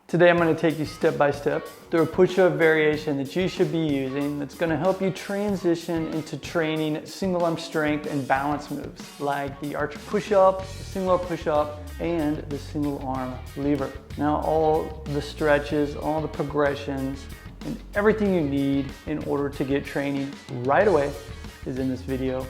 Today I'm going to take you step by step through a push-up variation that you should be using that's going to help you transition into training single arm strength and balance moves like the arch push-up, the single arm push-up, and the single arm lever. Now all the stretches, all the progressions, and everything you need in order to get training right away is in this video.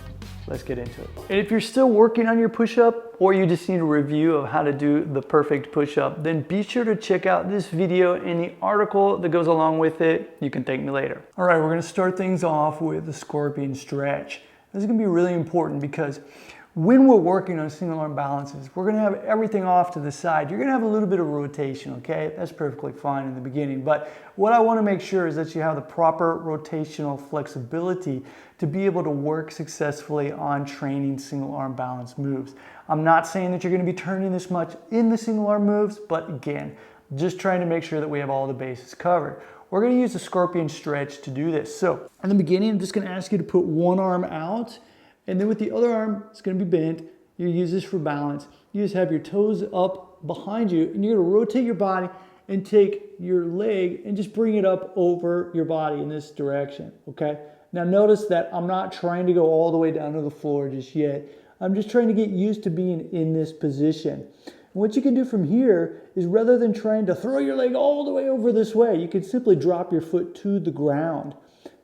Let's get into it. And if you're still working on your push-up or you just need a review of how to do the perfect push-up, then be sure to check out this video and the article that goes along with it. You can thank me later. All right, we're gonna start things off with the scorpion stretch. This is gonna be really important because when we're working on single arm balances, we're gonna have everything off to the side. You're gonna have a little bit of rotation, okay? That's perfectly fine in the beginning. But what I wanna make sure is that you have the proper rotational flexibility to be able to work successfully on training single arm balance moves. I'm not saying that you're gonna be turning this much in the single arm moves, but again, just trying to make sure that we have all the bases covered. We're gonna use the scorpion stretch to do this. So in the beginning, I'm just gonna ask you to put one arm out, and then with the other arm, it's gonna be bent. You use this for balance. You just have your toes up behind you, and you're gonna rotate your body and take your leg and just bring it up over your body in this direction, okay? Now notice that I'm not trying to go all the way down to the floor just yet. I'm just trying to get used to being in this position. And what you can do from here is rather than trying to throw your leg all the way over this way, you can simply drop your foot to the ground.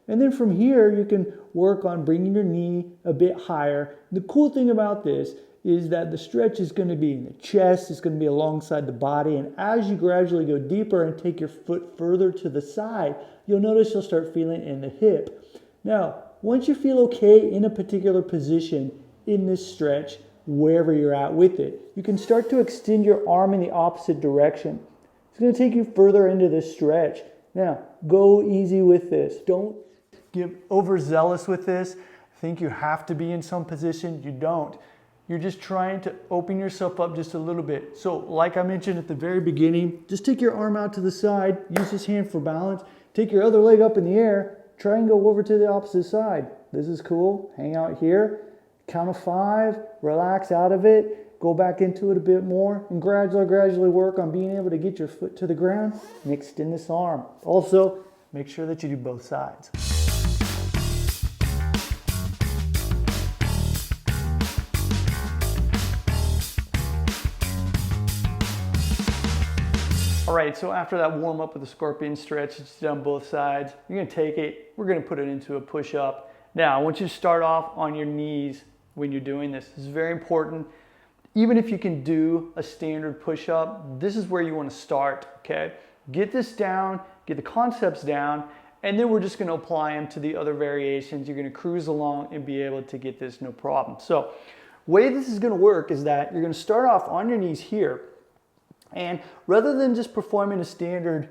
And then from here, you can work on bringing your knee a bit higher. The cool thing about this is that the stretch is going to be in the chest, it's going to be alongside the body, and as you gradually go deeper and take your foot further to the side, you'll notice you'll start feeling it in the hip. Now, once you feel okay in a particular position in this stretch, wherever you're at with it, you can start to extend your arm in the opposite direction. It's going to take you further into this stretch. Now, go easy with this. Don't get overzealous with this. Think you have to be in some position. You don't. You're just trying to open yourself up just a little bit. So like I mentioned at the very beginning, just take your arm out to the side, use this hand for balance, take your other leg up in the air, try and go over to the opposite side. This is cool. Hang out here, count of 5, relax out of it, go back into it a bit more, and gradually work on being able to get your foot to the ground and extend this arm. Also, make sure that you do both sides. All right, so after that warm up with the scorpion stretch, it's done both sides. You're gonna take it, we're gonna put it into a push up. Now, I want you to start off on your knees when you're doing this. This is very important. Even if you can do a standard push up, this is where you wanna start, okay? Get this down, get the concepts down, and then we're just gonna apply them to the other variations. You're gonna cruise along and be able to get this no problem. So, the way this is gonna work is that you're gonna start off on your knees here, and rather than just performing a standard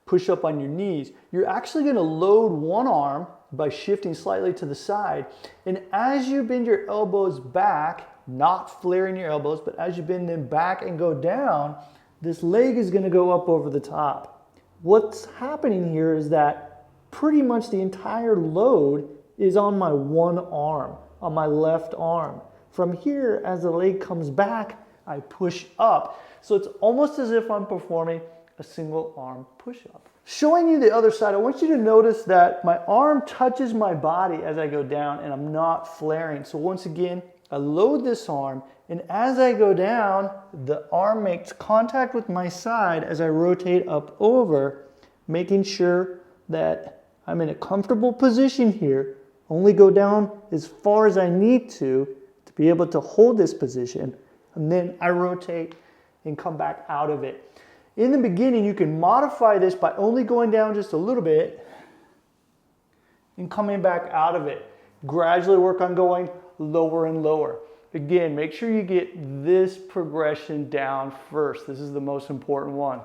push-up on your knees, you're actually gonna load one arm by shifting slightly to the side. And as you bend your elbows back, not flaring your elbows, but as you bend them back and go down, this leg is gonna go up over the top. What's happening here is that pretty much the entire load is on my one arm, on my left arm. From here, as the leg comes back, I push up. So it's almost as if I'm performing a single arm push-up. Showing you the other side, I want you to notice that my arm touches my body as I go down and I'm not flaring. So once again, I load this arm, and as I go down, the arm makes contact with my side as I rotate up over, making sure that I'm in a comfortable position here. Only go down as far as I need to be able to hold this position, and then I rotate and come back out of it. In the beginning, you can modify this by only going down just a little bit and coming back out of it. Gradually work on going lower and lower. Again, make sure you get this progression down first. This is the most important one.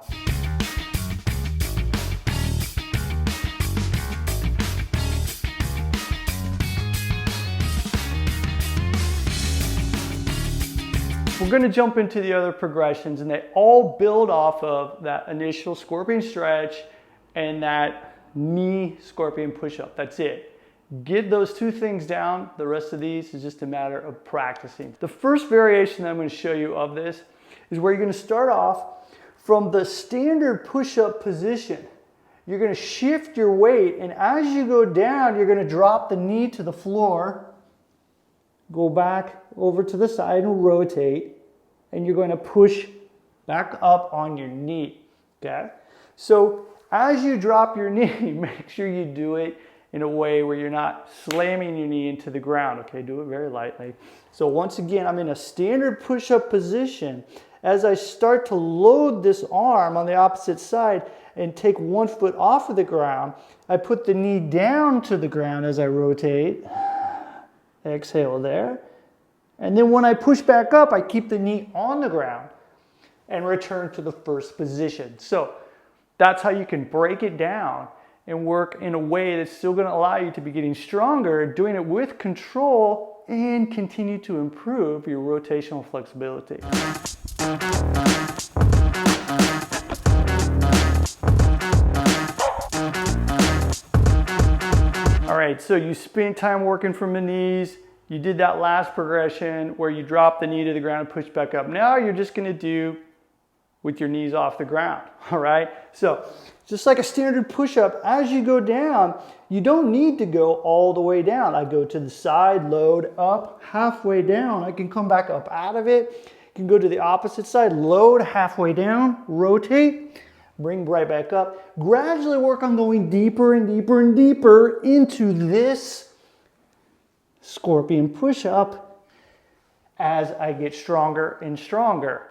We're going to jump into the other progressions, and they all build off of that initial scorpion stretch and that knee scorpion push-up. That's it. Get those two things down. The rest of these is just a matter of practicing. The first variation that I'm going to show you of this is where you're going to start off from the standard push-up position, you're gonna shift your weight, and as you go down, you're gonna drop the knee to the floor, go back over to the side and rotate, and you're gonna push back up on your knee, okay? So as you drop your knee, make sure you do it in a way where you're not slamming your knee into the ground, okay? Do it very lightly. So once again, I'm in a standard push-up position. As I start to load this arm on the opposite side and take one foot off of the ground, I put the knee down to the ground as I rotate. Exhale there. And then when I push back up, I keep the knee on the ground and return to the first position. So that's how you can break it down and work in a way that's still going to allow you to be getting stronger, doing it with control, and continue to improve your rotational flexibility. All right, so you spent time working from the knees. You did that last progression where you drop the knee to the ground and push back up. Now you're just going to do with your knees off the ground, all right? So just like a standard push-up, as you go down, you don't need to go all the way down. I go to the side, load up, halfway down. I can come back up out of it. You can go to the opposite side, load halfway down, rotate, bring right back up. Gradually work on going deeper and deeper and deeper into this scorpion push-up as I get stronger and stronger.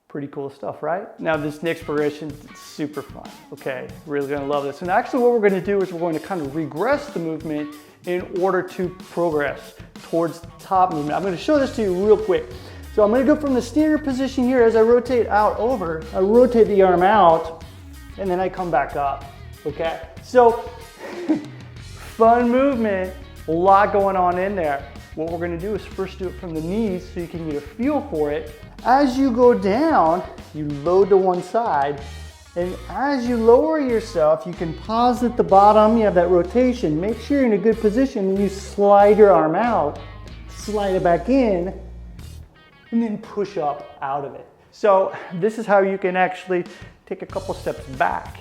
Pretty cool stuff, right? Now this next progression is super fun, okay? Really gonna love this. And actually what we're gonna do is we're going to kind of regress the movement in order to progress towards the top movement. I'm gonna show this to you real quick. So I'm gonna go from the standard position here as I rotate out over, I rotate the arm out, and then I come back up, okay? So fun movement, a lot going on in there. What we're gonna do is first do it from the knees so you can get a feel for it. As you go down, you load to one side, and as you lower yourself, you can pause at the bottom, you have that rotation. Make sure you're in a good position, and you slide your arm out, slide it back in, and then push up out of it. So this is how you can actually take a couple steps back.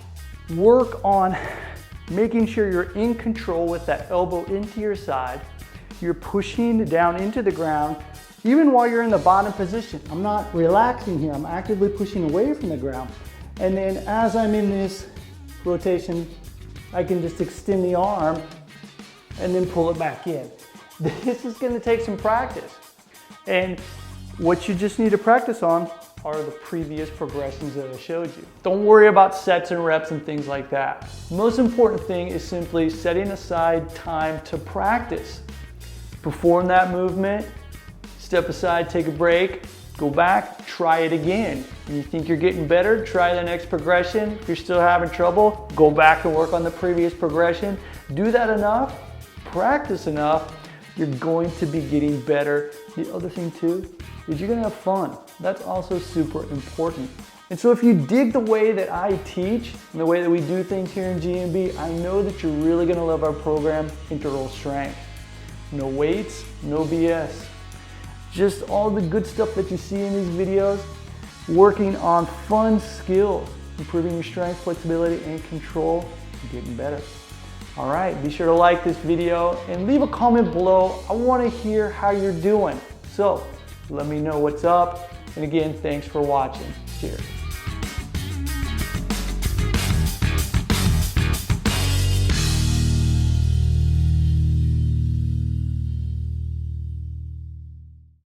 Work on making sure you're in control with that elbow into your side. You're pushing down into the ground, even while you're in the bottom position. I'm not relaxing here, I'm actively pushing away from the ground. And then as I'm in this rotation, I can just extend the arm and then pull it back in. This is gonna take some practice. And what you just need to practice on are the previous progressions that I showed you. Don't worry about sets and reps and things like that. The most important thing is simply setting aside time to practice. Perform that movement, step aside, take a break, go back, try it again. You think you're getting better, try the next progression. If you're still having trouble, go back and work on the previous progression. Do that enough, practice enough, you're going to be getting better. The other thing too is you're gonna have fun. That's also super important. And so if you dig the way that I teach and the way that we do things here in GMB, I know that you're really gonna love our program, Integral Strength. No weights, no BS. Just all the good stuff that you see in these videos, working on fun skills, improving your strength, flexibility, and control, and getting better. All right, be sure to like this video and leave a comment below. I want to hear how you're doing. So let me know what's up. And again, thanks for watching. Cheers.